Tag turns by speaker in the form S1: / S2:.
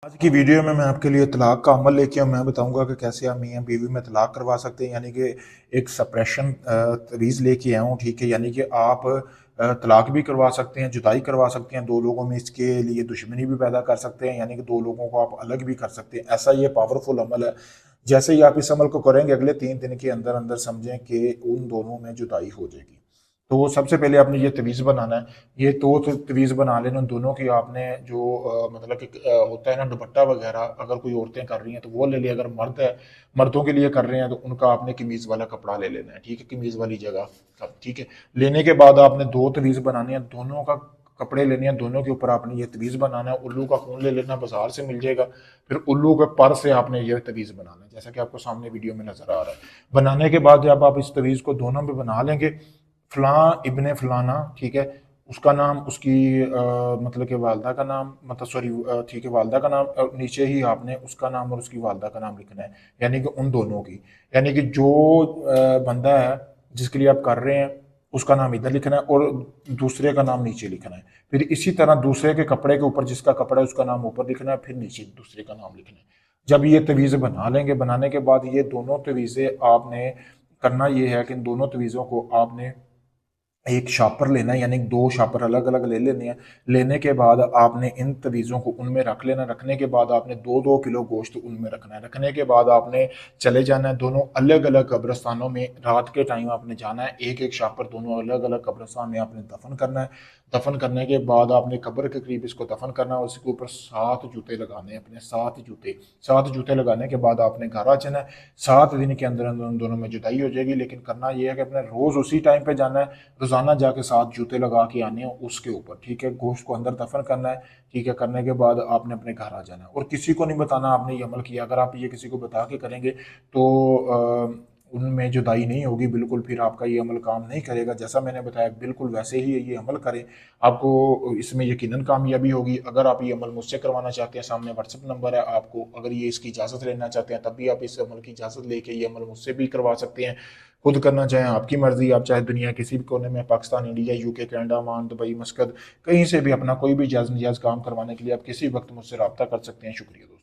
S1: आज की वीडियो में मैं आपके लिए तलाक का अमल लेके मैं बताऊंगा कि कैसे आप मियाँ बीवी में तलाक करवा सकते हैं। यानी कि एक सप्रेशन तवीज़ लेके आया हूँ, ठीक है। यानी कि आप तलाक भी करवा सकते हैं, जुदाई करवा सकते हैं, दो लोगों में इसके लिए दुश्मनी भी पैदा कर सकते हैं, यानी कि दो लोगों को आप अलग भी कर सकते हैं। ऐसा ये पावरफुल अमल है। जैसे ही आप इस अमल को करेंगे, अगले 3 दिन के अंदर अंदर समझें कि उन दोनों में जुदाई हो जाएगी। तो सबसे पहले आपने ये तवीज़ बनाना है। ये दो तवीज़ बना लेना दोनों की। आपने जो मतलब कि होता है ना दुपट्टा वगैरह, अगर कोई औरतें कर रही हैं तो वो ले लिया। अगर मर्द है, मर्दों के लिए कर रहे हैं तो उनका आपने कमीज़ वाला कपड़ा ले लेना है, ठीक है, कमीज़ वाली जगह का, ठीक है। लेने के बाद आपने दो तवीज़ बनानी है, दोनों का कपड़े लेने हैं, दोनों के ऊपर आपने ये तवीज़ बनाना है। उल्लू का खून ले लेना, बाजार से मिल जाएगा। फिर उल्लू के पर से आपने ये तवीज़ बनाना है, जैसा कि आपको सामने वीडियो में नजर आ रहा है। बनाने के बाद जब आप इस तवीज़ को दोनों में बना लेंगे, फलां इब्ने फलाना, ठीक है, उसका नाम, उसकी मतलब कि वालदा का नाम, मतलब सॉरी, ठीक है, वालदा का नाम, और नीचे ही आपने उसका नाम और उसकी वालदा का नाम लिखना है। यानी कि उन दोनों की, यानी कि जो बंदा है जिसके लिए आप कर रहे हैं उसका नाम इधर लिखना है और दूसरे का नाम नीचे लिखना है। फिर इसी तरह दूसरे के कपड़े के ऊपर जिसका कपड़ा है उसका नाम ऊपर लिखना है, फिर नीचे दूसरे का नाम लिखना है। जब ये तवीज़ बना लेंगे, बनाने के बाद ये दोनों तवीज़ें आपने करना ये है कि इन दोनों तवीज़ों को आपने एक शापर लेना है, यानी दो शापर अलग अलग ले लेने हैं। लेने के बाद आपने इन तवीज़ों को उनमें रख लेना। रखने के बाद आपने 2-2 किलो गोश्त उनमें रखना है। रखने के बाद आपने चले जाना है दोनों अलग अलग कब्रिस्तानों में। रात के टाइम आपने जाना है, एक एक शापर दोनों अलग अलग कब्रिस्तान में आपने दफन करना है। दफन करने के बाद आपने कब्र के करीब इसको दफन करना है। उसके ऊपर 7 जूते लगाने हैं, अपने 7 जूते। 7 जूते लगाने के बाद आपने घर आ जाना है। 7 दिन के अंदर अंदर उन दोनों में जुदाई हो जाएगी। लेकिन करना यह है कि अपने रोज उसी टाइम पे जाना है, रोजाना जाके 7 जूते लगा के आने हैं उसके ऊपर, ठीक है। गोश्त को अंदर दफन करना है, ठीक है। करने के बाद आपने अपने घर आ जाना है और किसी को नहीं बताना आपने ये अमल किया। अगर आप ये किसी को बता के करेंगे तो उनमें जुदाई नहीं होगी बिल्कुल, फिर आपका ये अमल काम नहीं करेगा। जैसा मैंने बताया बिल्कुल वैसे ही ये अमल करें, आपको इसमें यकीनन कामयाबी होगी। अगर आप ये अमल मुझसे करवाना चाहते हैं, सामने व्हाट्सएप नंबर है, आपको अगर ये इसकी इजाज़त लेना चाहते हैं तब भी आप इस अमल की इजाज़त लेके ये अमल मुझसे भी करवा सकते हैं। खुद करना चाहें आपकी मर्जी, आप चाहे दुनिया किसी भी कोने में, Pakistan, India, UK, Canada, Oman, Dubai, मस्कत, कहीं से भी अपना कोई भी जायज़ नाजायज़ काम करवाने के लिए आप किसी वक्त मुझसे रब्ता कर सकते हैं। शुक्रिया दोस्तों।